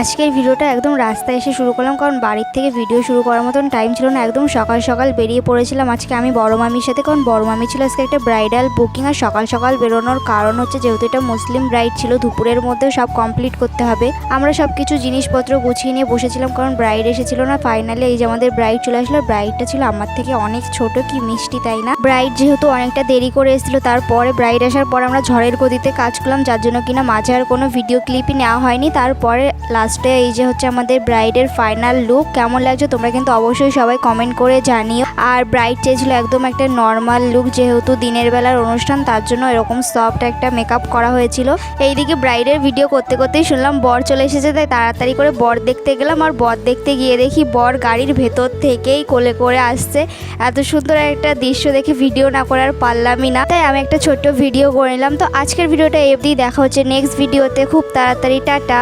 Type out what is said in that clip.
আজকের ভিডিওটা একদম রাস্তায় এসে শুরু করলাম, কারণ বাড়ির থেকে ভিডিও শুরু করার মতন টাইম ছিল না। একদম সকাল সকাল বেরিয়ে পড়েছিলাম আজকে আমি বড় মামির সাথে, কারণ বড় মামি ছিল আজকে একটা ব্রাইডাল বুকিং। আর সকাল সকাল বেরোনোর কারণ হচ্ছে যেহেতু এটা মুসলিম ব্রাইড ছিল, দুপুরের মধ্যে সব কমপ্লিট করতে হবে। আমরা সব কিছু জিনিসপত্র গুছিয়ে নিয়ে বসেছিলাম, কারণ ব্রাইড এসেছিল না। ফাইনালি এই যে আমাদের ব্রাইড চলে আসলো। ব্রাইডটা ছিল আমার থেকে অনেক ছোট, কি মিষ্টি তাই না। ব্রাইড যেহেতু অনেকটা দেরি করে এসেছিল, তারপরে ব্রাইড আসার পর আমরা ঝড়ের গতিতে কাজ করলাম, যার জন্য কিনা মাঝে আর কোনো ভিডিও ক্লিপই নেওয়া হয়নি। তারপরে লাস্টে এই যে হচ্ছে আমাদের ব্রাইডের ফাইনাল লুক। কেমন লাগছে তোমরা কিন্তু অবশ্যই সবাই কমেন্ট করে জানিও। আর ব্রাইড চেয়েছিল একদম একটা নর্মাল লুক, যেহেতু দিনের বেলার অনুষ্ঠান তার জন্য এরকম সফট একটা মেকআপ করা হয়েছিল। এইদিকে ব্রাইডের ভিডিও করতে করতেই শুনলাম বর চলে এসেছে, তাই তাড়াতাড়ি করে বর দেখতে গেলাম। আর বর দেখতে গিয়ে দেখি বর গাড়ির ভেতর থেকেই কোলে করে আসছে। এত সুন্দর একটা দৃশ্য দেখে ভিডিও না করে আর পারলামই না, তাই আমি একটা ছোট্ট ভিডিও করে নিলাম। তো আজকের ভিডিওটা এই অবধি, দেখা হচ্ছে নেক্সট ভিডিওতে খুব তাড়াতাড়ি। টাটা।